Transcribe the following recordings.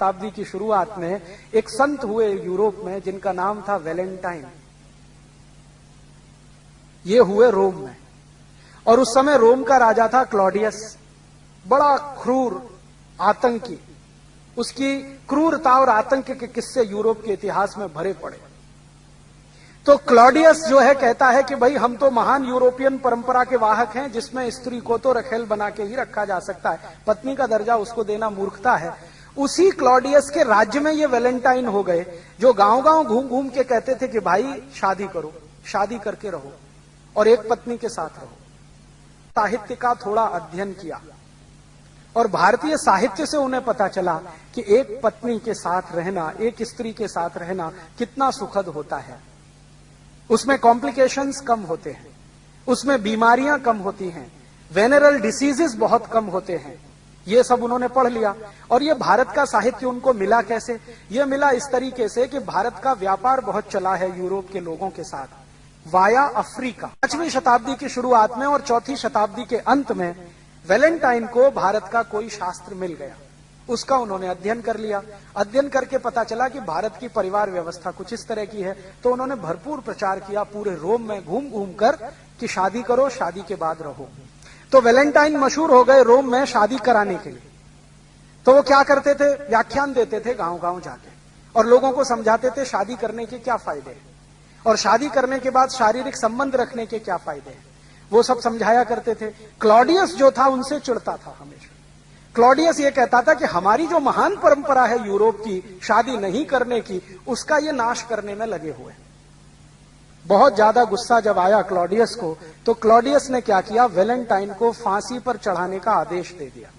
शताब्दी की शुरुआत में एक संत हुए यूरोप में जिनका नाम था वैलेंटाइन। ये हुए रोम में, और उस समय रोम का राजा था क्लॉडियस, बड़ा क्रूर आतंकी। उसकी क्रूरता और आतंक के किस्से यूरोप के इतिहास में भरे पड़े। तो क्लॉडियस जो है कहता है कि भाई हम तो महान यूरोपियन परंपरा के वाहक हैं, जिसमें स्त्री को तो रखेल बना के ही रखा जा सकता है, पत्नी का दर्जा उसको देना मूर्खता है। उसी क्लॉडियस के राज्य में ये वैलेंटाइन हो गए, जो गांव गांव घूम घूम के कहते थे कि भाई शादी करो, शादी करके रहो और एक पत्नी के साथ रहो। साहित्य का थोड़ा अध्ययन किया और भारतीय साहित्य से उन्हें पता चला कि एक पत्नी के साथ रहना, एक स्त्री के साथ रहना कितना सुखद होता है। उसमें कॉम्प्लिकेशंस कम होते हैं, उसमें बीमारियां कम होती हैं, वेनरल डिसीजेस बहुत कम होते हैं। ये सब उन्होंने पढ़ लिया। और ये भारत का साहित्य उनको मिला कैसे? ये मिला इस तरीके से कि भारत का व्यापार बहुत चला है यूरोप के लोगों के साथ वाया अफ्रीका। 5वीं शताब्दी की शुरुआत में और 4वीं शताब्दी के अंत में वैलेंटाइन को भारत का कोई शास्त्र मिल गया, उसका उन्होंने अध्ययन कर लिया। अध्ययन करके पता चला कि भारत की परिवार व्यवस्था कुछ इस तरह की है, तो उन्होंने भरपूर प्रचार किया पूरे रोम में घूम घूम कर कि शादी करो, शादी के बाद रहो। तो वैलेंटाइन मशहूर हो गए रोम में शादी कराने के लिए। तो वो क्या करते थे? व्याख्यान देते थे गांव गांव जाके और लोगों को समझाते थे शादी करने के क्या फायदे हैं और शादी करने के बाद शारीरिक संबंध रखने के क्या फायदे हैं, वो सब समझाया करते थे। क्लॉडियस जो था उनसे चिढ़ता था हमेशा। क्लॉडियस ये कहता था कि हमारी जो महान परंपरा है यूरोप की शादी नहीं करने की, उसका ये नाश करने में लगे हुए। बहुत ज्यादा गुस्सा जब आया क्लॉडियस को, तो क्लॉडियस ने क्या किया? वैलेंटाइन को फांसी पर चढ़ाने का आदेश दे दिया।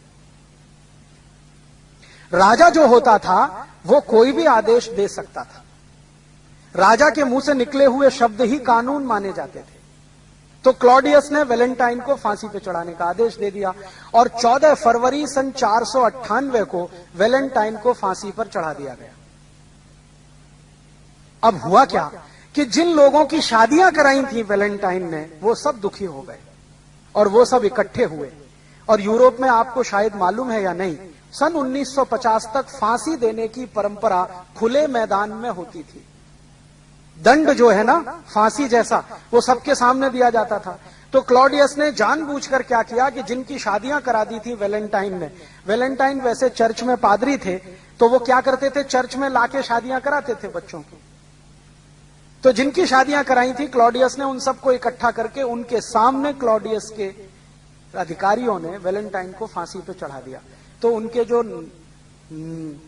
राजा जो होता था वो कोई भी आदेश दे सकता था, राजा के मुंह से निकले हुए शब्द ही कानून माने जाते थे। तो क्लॉडियस ने वैलेंटाइन को फांसी पर चढ़ाने का आदेश दे दिया और 14 फरवरी सन 498 को वैलेंटाइन को फांसी पर चढ़ा दिया गया। अब हुआ क्या कि जिन लोगों की शादियां कराई थी वैलेंटाइन ने, वो सब दुखी हो गए और वो सब इकट्ठे हुए। और यूरोप में आपको शायद मालूम है या नहीं, सन 1950 तक फांसी देने की परंपरा खुले मैदान में होती थी। दंड जो है ना, फांसी जैसा, वो सबके सामने दिया जाता था। तो क्लॉडियस ने जानबूझकर क्या किया कि जिनकी शादियां करा दी थी वैलेंटाइन ने, वैलेंटाइन वैसे चर्च में पादरी थे, तो वो क्या करते थे? चर्च में लाके शादियां कराते थे बच्चों की। तो जिनकी शादियां कराई थी क्लॉडियस ने उन सबको इकट्ठा करके उनके सामने क्लॉडियस के अधिकारियों ने वैलेंटाइन को फांसी पे चढ़ा दिया। तो उनके जो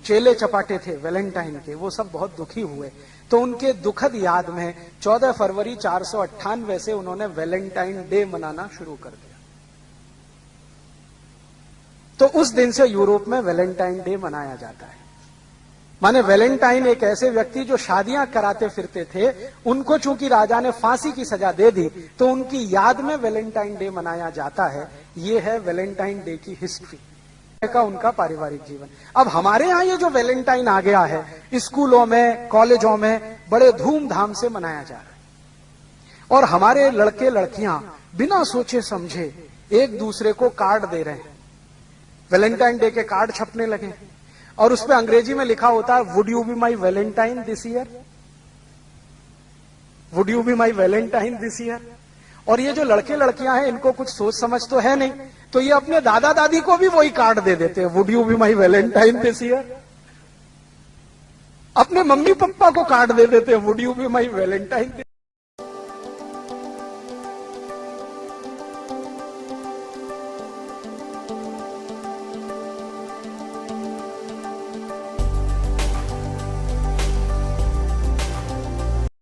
चेले चपाटे थे वैलेंटाइन के, वो सब बहुत दुखी हुए। तो उनके दुखद याद में 14 फरवरी 498 से उन्होंने वैलेंटाइन डे मनाना शुरू कर दिया। तो उस दिन से यूरोप में वैलेंटाइन डे मनाया जाता है। माने वैलेंटाइन एक ऐसे व्यक्ति जो शादियां कराते फिरते थे, उनको चूंकि राजा ने फांसी की सजा दे दी, तो उनकी याद में वैलेंटाइन डे मनाया जाता है। ये है वैलेंटाइन डे की हिस्ट्री का उनका पारिवारिक जीवन। अब हमारे यहां ये जो वैलेंटाइन आ गया है, स्कूलों में, कॉलेजों में बड़े धूमधाम से मनाया जा रहा है और हमारे लड़के लड़कियां बिना सोचे समझे एक दूसरे को कार्ड दे रहे हैं। वैलेंटाइन डे के कार्ड छपने लगे और उसमें अंग्रेजी में लिखा होता है, would you be my Valentine this year, would you be my Valentine this year. और ये जो लड़के लड़कियां हैं, इनको कुछ सोच समझ तो है नहीं, तो ये अपने दादा दादी को भी वही कार्ड दे देते हैं, would you be my Valentine this year. अपने मम्मी पापा को कार्ड दे देते हैं, would you be my Valentine.